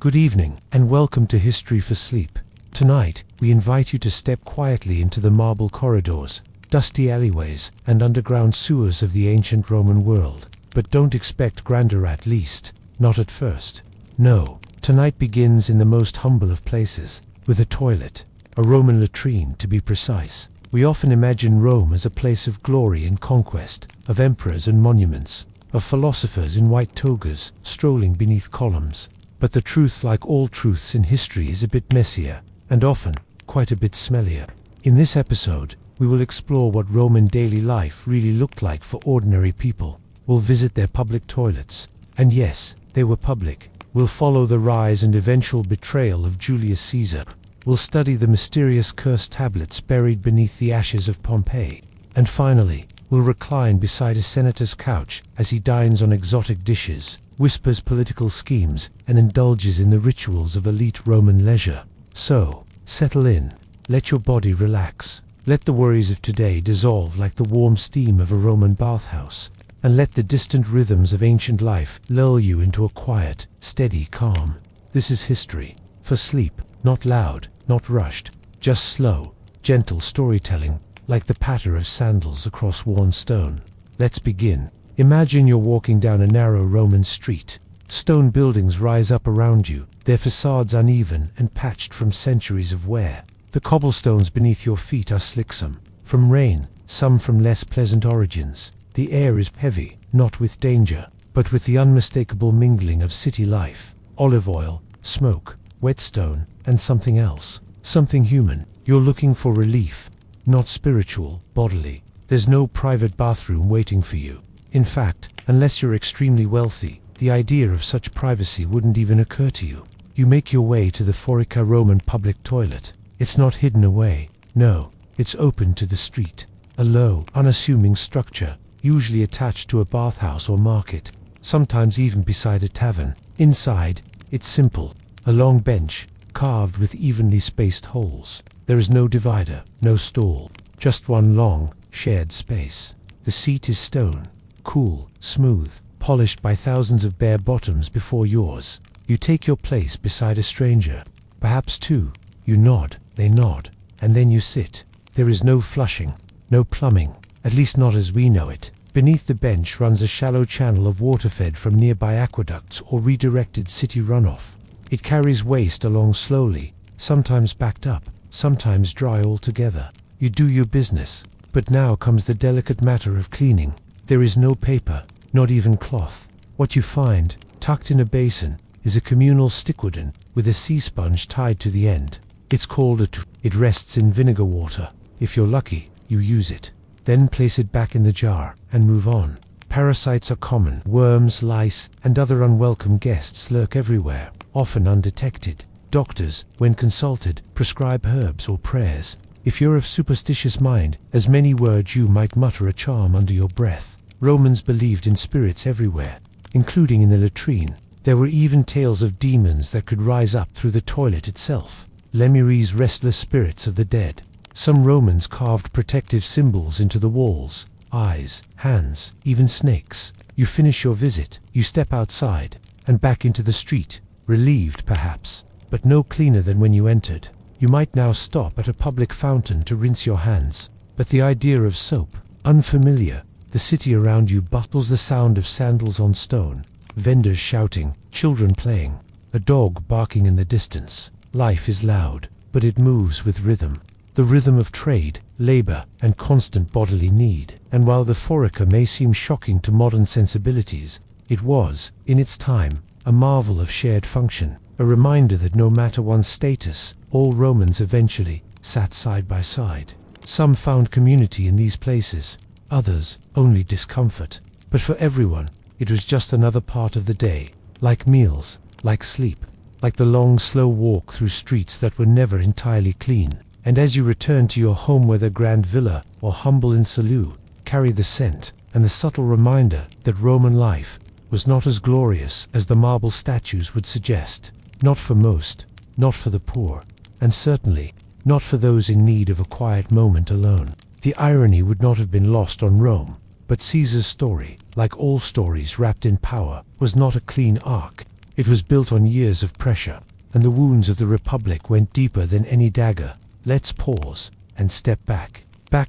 Good evening, and welcome to History for Sleep. Tonight, we invite you to step quietly into the marble corridors, dusty alleyways, and underground sewers of the ancient Roman world. But don't expect grandeur, at least, not at first. No, tonight begins in the most humble of places, with a toilet, a Roman latrine to be precise. We often imagine Rome as a place of glory and conquest, of emperors and monuments, of philosophers in white togas strolling beneath columns. But the truth, like all truths in history, is a bit messier, and often quite a bit smellier. In this episode, we will explore what Roman daily life really looked like for ordinary people. We'll visit their public toilets, and yes, they were public. We'll follow the rise and eventual betrayal of Julius Caesar. We'll study the mysterious cursed tablets buried beneath the ashes of Pompeii. And finally, we'll recline beside a senator's couch as he dines on exotic dishes, whispers political schemes, and indulges in the rituals of elite Roman leisure. So, settle in, let your body relax, let the worries of today dissolve like the warm steam of a Roman bathhouse, and let the distant rhythms of ancient life lull you into a quiet, steady calm. This is History for Sleep, not loud, not rushed, just slow, gentle storytelling, like the patter of sandals across worn stone. Let's begin. Imagine you're walking down a narrow Roman street. Stone buildings rise up around you, their facades uneven and patched from centuries of wear. The cobblestones beneath your feet are slick, some from rain, some from less pleasant origins. The air is heavy, not with danger, but with the unmistakable mingling of city life, olive oil, smoke, whetstone, and something else, something human. You're looking for relief, not spiritual, bodily. There's no private bathroom waiting for you. In fact, unless you're extremely wealthy, the idea of such privacy wouldn't even occur to you. You make your way to the Forica Roman public toilet. It's not hidden away. No, it's open to the street. A low, unassuming structure, usually attached to a bathhouse or market, sometimes even beside a tavern. Inside, it's simple. A long bench, carved with evenly spaced holes. There is no divider, no stall, just one long, shared space. The seat is stone, cool, smooth, polished by thousands of bare bottoms before yours. You take your place beside a stranger, perhaps two. You nod, they nod, and then you sit. There is no flushing, no plumbing, at least not as we know it. Beneath the bench runs a shallow channel of water fed from nearby aqueducts or redirected city runoff. It carries waste along slowly, sometimes backed up, sometimes dry altogether. You do your business, but now comes the delicate matter of cleaning. There is no paper, not even cloth. What you find, tucked in a basin, is a communal stickwoodin with a sea sponge tied to the end. It's called a It rests in vinegar water. If you're lucky, you use it. Then place it back in the jar and move on. Parasites are common. Worms, lice, and other unwelcome guests lurk everywhere, often undetected. Doctors, when consulted, prescribe herbs or prayers. If you're of superstitious mind, as many words you might mutter a charm under your breath. Romans believed in spirits everywhere, including in the latrine. There were even tales of demons that could rise up through the toilet itself. Lemures, restless spirits of the dead. Some Romans carved protective symbols into the walls, eyes, hands, even snakes. You finish your visit, you step outside, and back into the street, relieved perhaps, but no cleaner than when you entered. You might now stop at a public fountain to rinse your hands, but the idea of soap, unfamiliar. The city around you bottles the sound of sandals on stone, vendors shouting, children playing, a dog barking in the distance. Life is loud, but it moves with rhythm. The rhythm of trade, labor, and constant bodily need. And while the Forica may seem shocking to modern sensibilities, it was, in its time, a marvel of shared function. A reminder that no matter one's status, all Romans eventually sat side by side. Some found community in these places, others only discomfort. But for everyone, it was just another part of the day, like meals, like sleep, like the long, slow walk through streets that were never entirely clean. And as you return to your home, whether grand villa or humble insalud, carry the scent and the subtle reminder that Roman life was not as glorious as the marble statues would suggest. Not for most, not for the poor, and certainly not for those in need of a quiet moment alone. The irony would not have been lost on Rome, but Caesar's story, like all stories wrapped in power, was not a clean arc. It was built on years of pressure, and the wounds of the Republic went deeper than any dagger. Let's pause and step back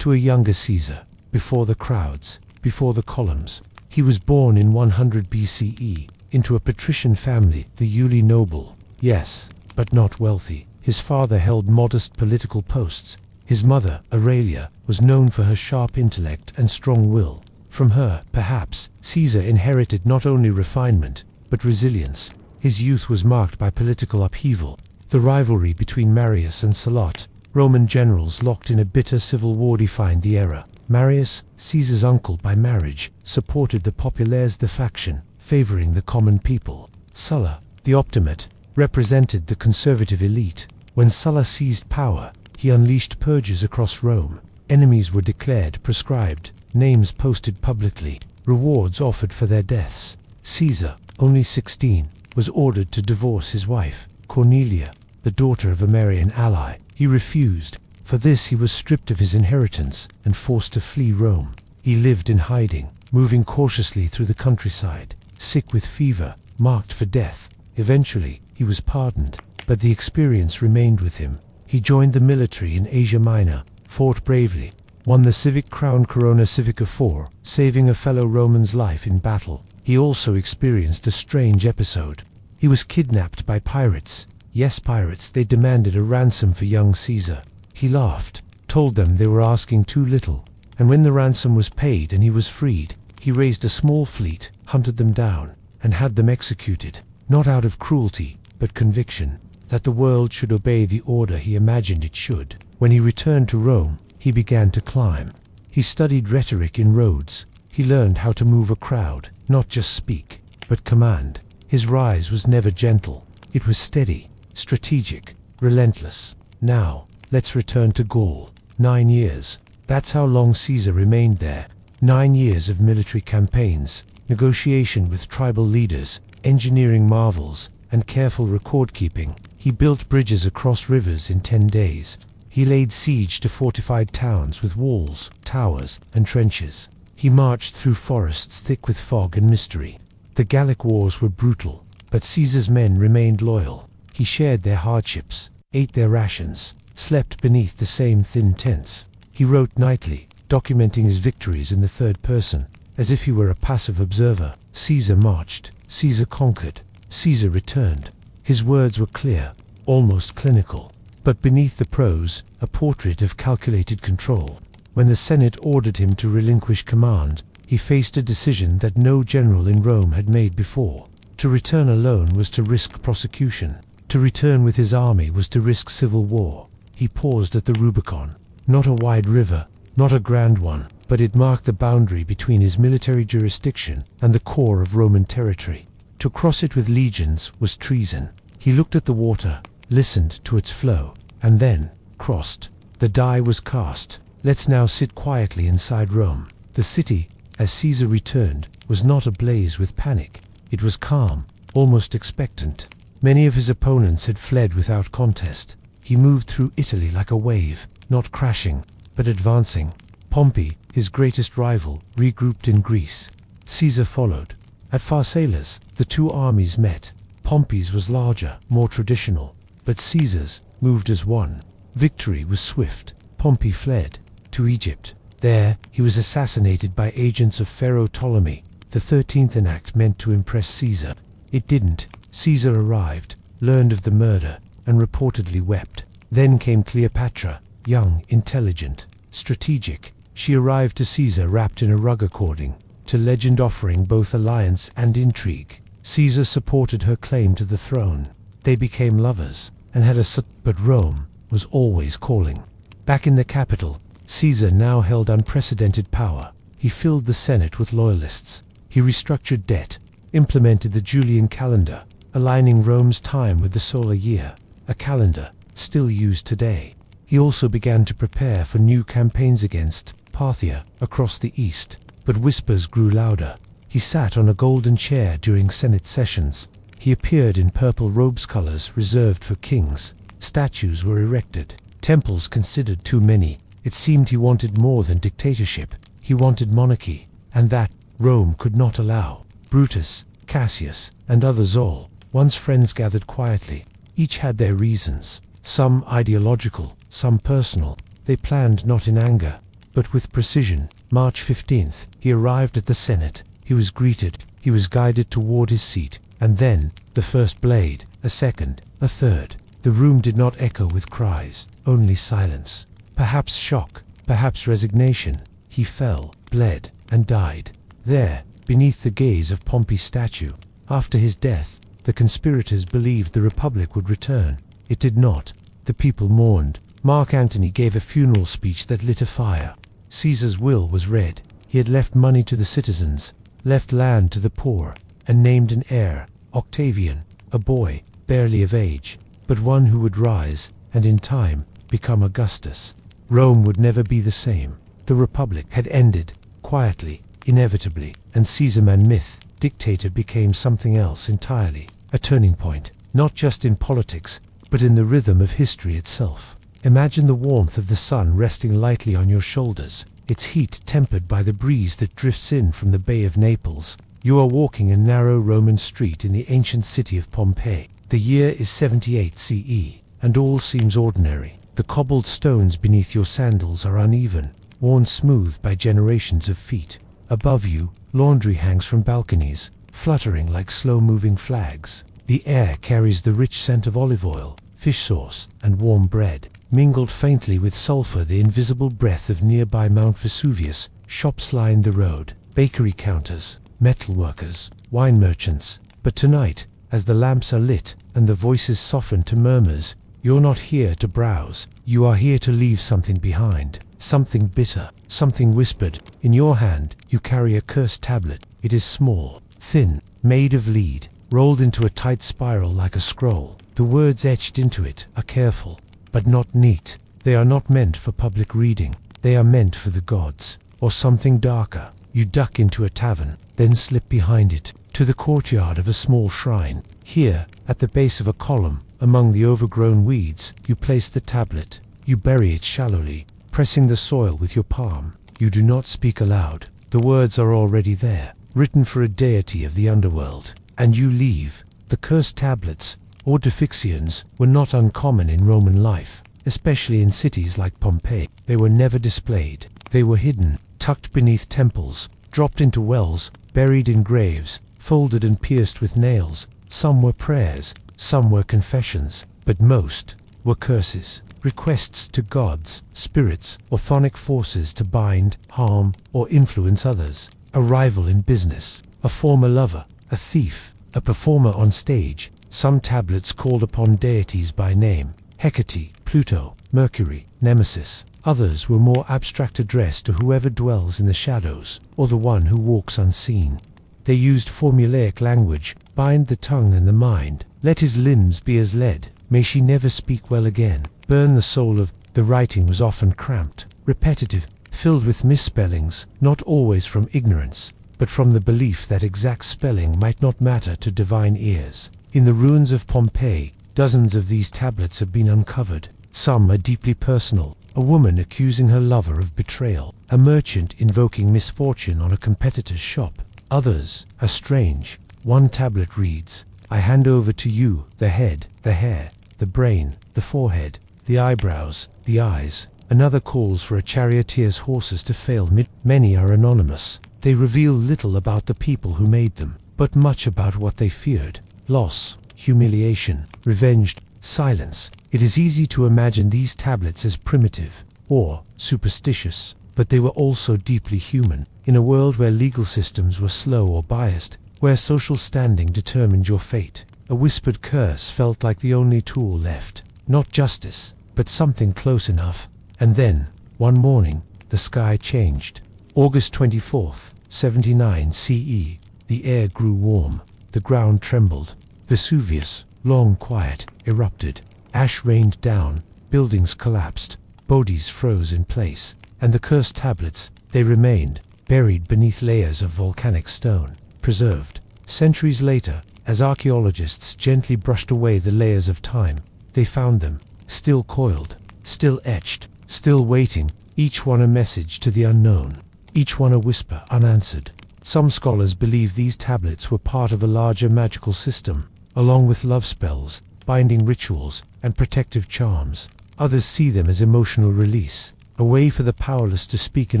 to a younger Caesar, before the crowds, before the columns. He was born in 100 BCE, into a patrician family, the Iuli noble. Yes, but not wealthy. His father held modest political posts. His mother, Aurelia, was known for her sharp intellect and strong will. From her, perhaps, Caesar inherited not only refinement, but resilience. His youth was marked by political upheaval. The rivalry between Marius and Sulla, Roman generals locked in a bitter civil war, defined the era. Marius, Caesar's uncle by marriage, supported the populares, the faction, favoring the common people. Sulla, the optimate, represented the conservative elite. When Sulla seized power, he unleashed purges across Rome. Enemies were declared, proscribed, names posted publicly, rewards offered for their deaths. Caesar, only 16, was ordered to divorce his wife, Cornelia, the daughter of a Marian ally. He refused. For this he was stripped of his inheritance and forced to flee Rome. He lived in hiding, moving cautiously through the countryside, sick with fever, marked for death. Eventually, he was pardoned, but the experience remained with him. He joined the military in Asia Minor, fought bravely, won the civic crown Corona Civica IV, saving a fellow Roman's life in battle. He also experienced a strange episode. He was kidnapped by pirates. Yes, pirates. They demanded a ransom for young Caesar. He laughed, told them they were asking too little, and when the ransom was paid and he was freed, he raised a small fleet, hunted them down, and had them executed, not out of cruelty, but conviction, that the world should obey the order he imagined it should. When he returned to Rome, he began to climb. He studied rhetoric in Rhodes. He learned how to move a crowd, not just speak, but command. His rise was never gentle. It was steady, strategic, relentless. Now, let's return to Gaul. 9 years. That's how long Caesar remained there. 9 years of military campaigns, negotiation with tribal leaders, engineering marvels, and careful record-keeping. He built bridges across rivers in 10 days. He laid siege to fortified towns with walls, towers, and trenches. He marched through forests thick with fog and mystery. The Gallic wars were brutal, but Caesar's men remained loyal. He shared their hardships, ate their rations, slept beneath the same thin tents. He wrote nightly, documenting his victories in the third person, as if he were a passive observer. Caesar marched, Caesar conquered, Caesar returned. His words were clear, almost clinical, but beneath the prose, a portrait of calculated control. When the Senate ordered him to relinquish command, he faced a decision that no general in Rome had made before. To return alone was to risk prosecution. To return with his army was to risk civil war. He paused at the Rubicon. Not a wide river, not a grand one, but it marked the boundary between his military jurisdiction and the core of Roman territory. To cross it with legions was treason. He looked at the water, listened to its flow, and then crossed. The die was cast. Let's now sit quietly inside Rome. The city, as Caesar returned, was not ablaze with panic. It was calm, almost expectant. Many of his opponents had fled without contest. He moved through Italy like a wave, not crashing, but advancing. Pompey, his greatest rival, regrouped in Greece. Caesar followed. At Pharsalus, the two armies met. Pompey's was larger, more traditional, but Caesar's moved as one. Victory was swift. Pompey fled to Egypt. There, he was assassinated by agents of Pharaoh Ptolemy. The 13th enact meant to impress Caesar. It didn't. Caesar arrived, learned of the murder, and reportedly wept. Then came Cleopatra, young, intelligent, strategic. She arrived to Caesar wrapped in a rug according to legend, offering both alliance and intrigue. Caesar supported her claim to the throne. They became lovers, and had a son, but Rome was always calling. Back in the capital, Caesar now held unprecedented power. He filled the Senate with loyalists. He restructured debt, implemented the Julian calendar, aligning Rome's time with the solar year, a calendar still used today. He also began to prepare for new campaigns against Parthia across the east, but whispers grew louder. He sat on a golden chair during Senate sessions. He appeared in purple robes, colors reserved for kings. Statues were erected, temples considered too many. It seemed he wanted more than dictatorship. He wanted monarchy, and that Rome could not allow. Brutus, Cassius, and others all Once friends gathered quietly. Each had their reasons, some ideological, some personal. They planned not in anger, but with precision. March 15th, he arrived at the Senate. He was greeted, he was guided toward his seat, and then, the first blade, a second, a third. The room did not echo with cries, only silence. Perhaps shock, perhaps resignation. He fell, bled, and died. There, beneath the gaze of Pompey's statue. After his death, the conspirators believed the Republic would return. It did not. The people mourned. Mark Antony gave a funeral speech that lit a fire. Caesar's will was read. He had left money to the citizens, left land to the poor, and named an heir, Octavian, a boy, barely of age, but one who would rise, and in time, become Augustus. Rome would never be the same. The Republic had ended, quietly, inevitably, and Caesarman myth, dictator, became something else entirely. A turning point, not just in politics, but in the rhythm of history itself. Imagine the warmth of the sun resting lightly on your shoulders, its heat tempered by the breeze that drifts in from the Bay of Naples. You are walking a narrow Roman street in the ancient city of Pompeii. The year is 78 CE, and all seems ordinary. The cobbled stones beneath your sandals are uneven, worn smooth by generations of feet. Above you, laundry hangs from balconies, fluttering like slow-moving flags. The air carries the rich scent of olive oil, fish sauce, and warm bread. Mingled faintly with sulfur, the invisible breath of nearby Mount Vesuvius. Shops line the road, bakery counters, metal workers, wine merchants. But tonight, as the lamps are lit and the voices soften to murmurs, you're not here to browse. You are here to leave something behind. Something bitter, something whispered. In your hand, you carry a cursed tablet. It is small, thin, made of lead, rolled into a tight spiral like a scroll. The words etched into it are careful, but not neat. They are not meant for public reading. They are meant for the gods, or something darker. You duck into a tavern, then slip behind it, to the courtyard of a small shrine. Here, at the base of a column, among the overgrown weeds, you place the tablet. You bury it shallowly, pressing the soil with your palm. You do not speak aloud. The words are already there, written for a deity of the underworld. And you leave. The cursed tablets, or defixions, were not uncommon in Roman life, especially in cities like Pompeii. They were never displayed. They were hidden, tucked beneath temples, dropped into wells, buried in graves, folded and pierced with nails. Some were prayers, some were confessions, but most were curses, requests to gods, spirits, or chthonic forces to bind, harm, or influence others. A rival in business, a former lover, a thief, a performer on stage. Some tablets called upon deities by name: Hecate, Pluto, Mercury, Nemesis. Others were more abstract, addressed to whoever dwells in the shadows, or the one who walks unseen. They used formulaic language: bind the tongue and the mind, let his limbs be as lead, may she never speak well again, burn the soul of. The writing was often cramped, repetitive, filled with misspellings, not always from ignorance, but from the belief that exact spelling might not matter to divine ears. In the ruins of Pompeii, dozens of these tablets have been uncovered. Some are deeply personal: a woman accusing her lover of betrayal, a merchant invoking misfortune on a competitor's shop. Others are strange. One tablet reads, "I hand over to you the head, the hair, the brain, the forehead, the eyebrows, the eyes." Another calls for a charioteer's horses to fail mid. Many are anonymous. They reveal little about the people who made them, but much about what they feared: loss, humiliation, revenge, silence. It is easy to imagine these tablets as primitive or superstitious, but they were also deeply human. In a world where legal systems were slow or biased, where social standing determined your fate, a whispered curse felt like the only tool left. Not justice, but something close enough. And then, one morning, the sky changed. August 24th, 79 CE. The air grew warm. The ground trembled. Vesuvius, long quiet, erupted. Ash rained down. Buildings collapsed. Bodies froze in place. And the cursed tablets, they remained, buried beneath layers of volcanic stone, preserved. Centuries later, as archaeologists gently brushed away the layers of time, they found them, still coiled, still etched, still waiting, each one a message to the unknown, each one a whisper unanswered. Some scholars believe these tablets were part of a larger magical system, along with love spells, binding rituals, and protective charms. Others see them as emotional release, a way for the powerless to speak in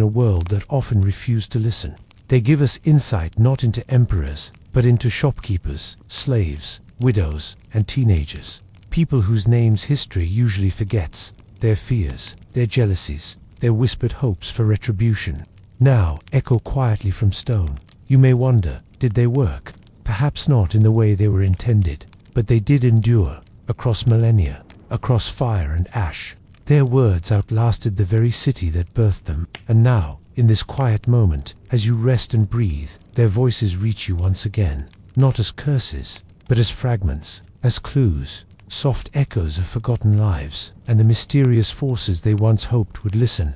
a world that often refused to listen. They give us insight not into emperors, but into shopkeepers, slaves, widows, and teenagers. People whose names history usually forgets, their fears, their jealousies, their whispered hopes for retribution, now echo quietly from stone. You may wonder, did they work? Perhaps not in the way they were intended, but they did endure, across millennia, across fire and ash. Their words outlasted the very city that birthed them, and now, in this quiet moment, as you rest and breathe, their voices reach you once again, not as curses, but as fragments, as clues, soft echoes of forgotten lives, and the mysterious forces they once hoped would listen.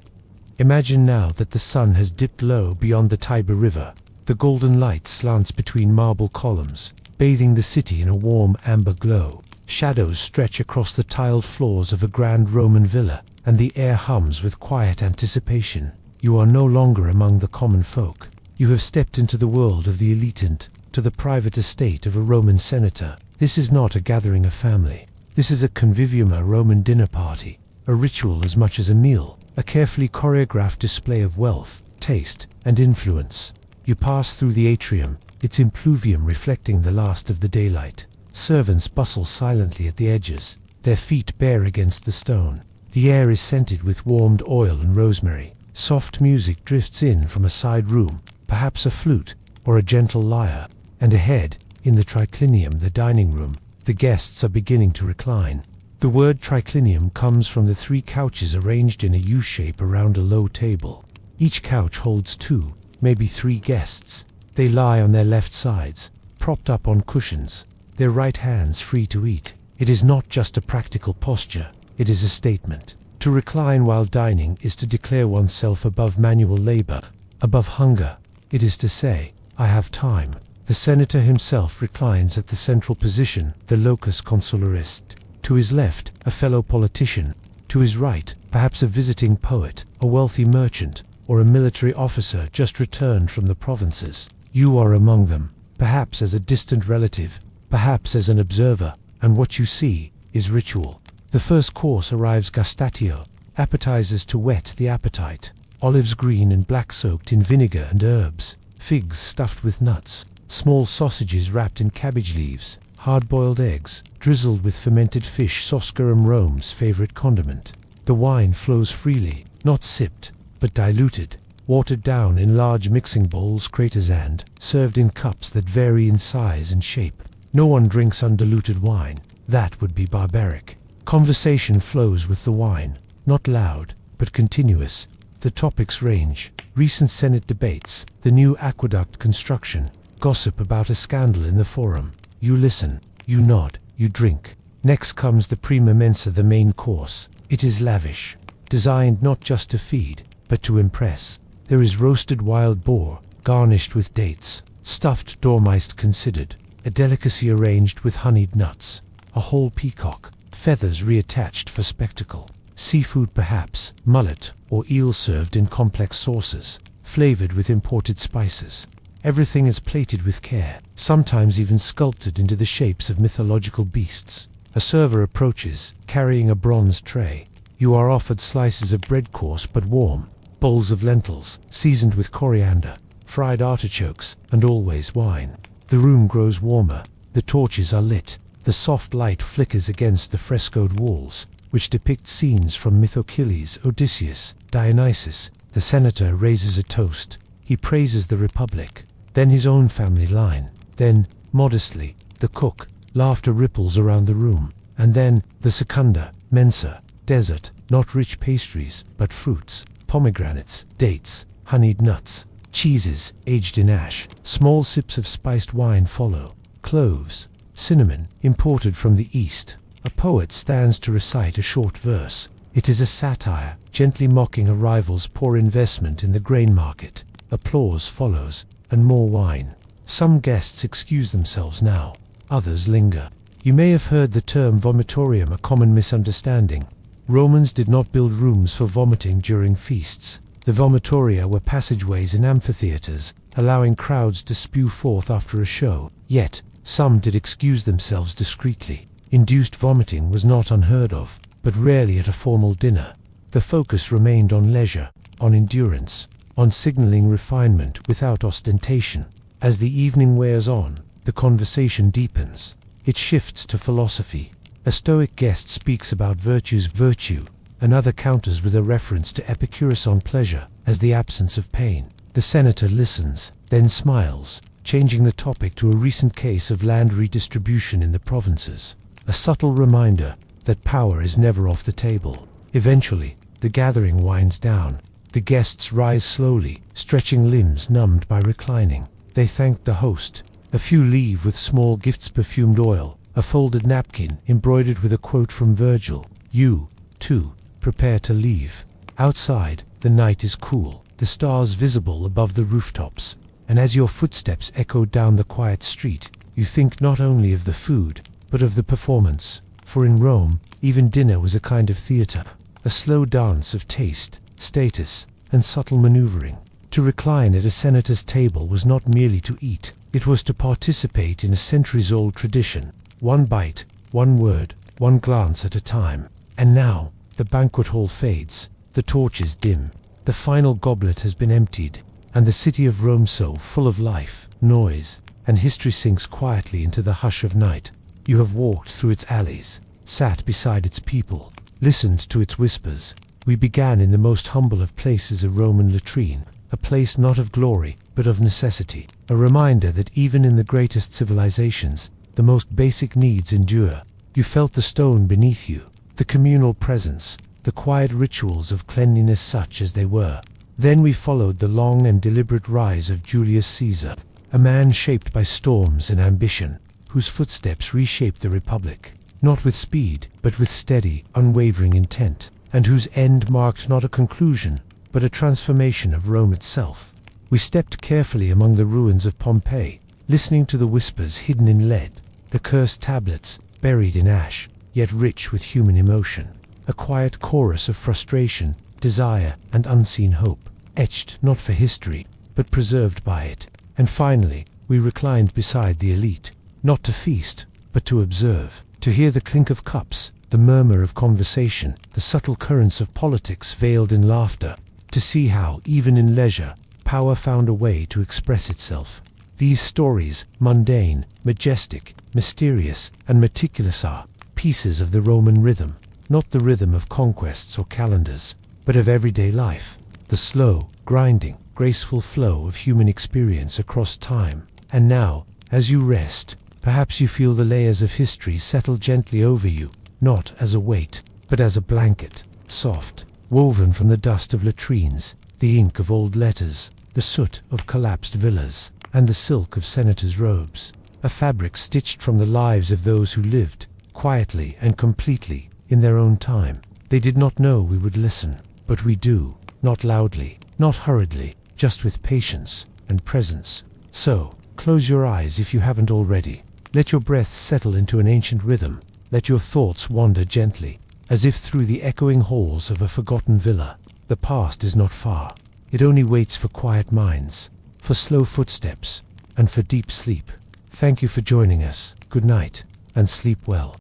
Imagine now that the sun has dipped low beyond the Tiber River. The golden light slants between marble columns, bathing the city in a warm amber glow. Shadows stretch across the tiled floors of a grand Roman villa, and the air hums with quiet anticipation. You are no longer among the common folk. You have stepped into the world of the elite and to the private estate of a Roman senator. This is not a gathering of family. This is a convivium, a Roman dinner party, a ritual as much as a meal, a carefully choreographed display of wealth, taste, and influence. You pass through the atrium, its impluvium reflecting the last of the daylight. Servants bustle silently at the edges, their feet bare against the stone. The air is scented with warmed oil and rosemary. Soft music drifts in from a side room, perhaps a flute or a gentle lyre. And ahead, in the triclinium, the dining room, the guests are beginning to recline. The word triclinium comes from the 3 couches arranged in a U-shape around a low table. Each couch holds 2, maybe 3 guests. They lie on their left sides, propped up on cushions, their right hands free to eat. It is not just a practical posture, it is a statement. To recline while dining is to declare oneself above manual labor, above hunger. It is to say, I have time. The senator himself reclines at the central position, the locus consularis. To his left, a fellow politician. To his right, perhaps a visiting poet, a wealthy merchant, or a military officer just returned from the provinces. You are among them, perhaps as a distant relative, perhaps as an observer, and what you see is ritual. The first course arrives gustatio, appetizers to whet the appetite, olives green and black soaked in vinegar and herbs, figs stuffed with nuts, small sausages wrapped in cabbage leaves, hard-boiled eggs, drizzled with fermented fish, Soscarum Rome's favorite condiment. The wine flows freely, not sipped, but diluted, watered down in large mixing bowls, craters, and served in cups that vary in size and shape. No one drinks undiluted wine. That would be barbaric. Conversation flows with the wine, not loud, but continuous. The topics range: recent Senate debates, the new aqueduct construction, gossip about a scandal in the forum. You listen, you nod, you drink. Next comes the prima mensa, the main course. It is lavish, designed not just to feed, but to impress. There is roasted wild boar, garnished with dates, stuffed dormice considered, a delicacy arranged with honeyed nuts, a whole peacock, feathers reattached for spectacle, seafood perhaps, mullet or eel served in complex sauces, flavored with imported spices. Everything is plated with care, sometimes even sculpted into the shapes of mythological beasts. A server approaches, carrying a bronze tray. You are offered slices of bread, coarse but warm, bowls of lentils, seasoned with coriander, fried artichokes, and always wine. The room grows warmer, the torches are lit, the soft light flickers against the frescoed walls, which depict scenes from Achilles, Odysseus, Dionysus. The senator raises a toast. He praises the Republic, then his own family line, then, modestly, the cook. Laughter ripples around the room, and then, the secunda, mensa, dessert, not rich pastries, but fruits, pomegranates, dates, honeyed nuts, cheeses, aged in ash. Small sips of spiced wine follow, cloves, cinnamon, imported from the East. A poet stands to recite a short verse. It is a satire, gently mocking a rival's poor investment in the grain market. Applause follows, and more wine. Some guests excuse themselves now, others linger. You may have heard the term vomitorium, a common misunderstanding. Romans did not build rooms for vomiting during feasts. The vomitoria were passageways in amphitheaters, allowing crowds to spew forth after a show. Yet, Some did excuse themselves discreetly. Induced vomiting was not unheard of, but rarely at a formal dinner. The focus remained on leisure, on endurance, on signaling refinement without ostentation. As the evening wears on, the conversation deepens. It shifts to philosophy. A Stoic guest speaks about virtue, another counters with a reference to Epicurus on pleasure as the absence of pain. The senator listens, then smiles, changing the topic to a recent case of land redistribution in the provinces. A subtle reminder that power is never off the table. Eventually, the gathering winds down. The guests rise slowly, stretching limbs numbed by reclining. They thank the host. A few leave with small gifts, perfumed oil, a folded napkin embroidered with a quote from Virgil. You, too, prepare to leave. Outside, the night is cool, the stars visible above the rooftops, and as your footsteps echo down the quiet street, you think not only of the food, but of the performance. For in Rome, even dinner was a kind of theater, a slow dance of taste, status, and subtle maneuvering. To recline at a senator's table was not merely to eat, it was to participate in a centuries-old tradition. One bite, one word, one glance at a time. And now, the banquet hall fades, the torches dim, the final goblet has been emptied, and the city of Rome, so full of life, noise, and history, sinks quietly into the hush of night. You have walked through its alleys, sat beside its people, listened to its whispers. We began in the most humble of places, a Roman latrine, a place not of glory, but of necessity, a reminder that even in the greatest civilizations, the most basic needs endure. You felt the stone beneath you, the communal presence, the quiet rituals of cleanliness such as they were. Then we followed the long and deliberate rise of Julius Caesar, a man shaped by storms and ambition, whose footsteps reshaped the Republic, not with speed, but with steady, unwavering intent, and whose end marked not a conclusion, but a transformation of Rome itself. We stepped carefully among the ruins of Pompeii, listening to the whispers hidden in lead, the cursed tablets buried in ash, yet rich with human emotion, a quiet chorus of frustration, desire, and unseen hope, etched not for history, but preserved by it. And finally, we reclined beside the elite, not to feast, but to observe, to hear the clink of cups, the murmur of conversation, the subtle currents of politics veiled in laughter, to see how, even in leisure, power found a way to express itself. These stories, mundane, majestic, mysterious, and meticulous, are pieces of the Roman rhythm, not the rhythm of conquests or calendars, but of everyday life, the slow, grinding, graceful flow of human experience across time. And now, as you rest, perhaps you feel the layers of history settle gently over you, not as a weight, but as a blanket, soft, woven from the dust of latrines, the ink of old letters, the soot of collapsed villas, and the silk of senators' robes, a fabric stitched from the lives of those who lived, quietly and completely, in their own time. They did not know we would listen, but we do, not loudly, not hurriedly, just with patience and presence. So, close your eyes if you haven't already. Let your breath settle into an ancient rhythm. Let your thoughts wander gently, as if through the echoing halls of a forgotten villa. The past is not far. It only waits for quiet minds, for slow footsteps, and for deep sleep. Thank you for joining us. Good night, and sleep well.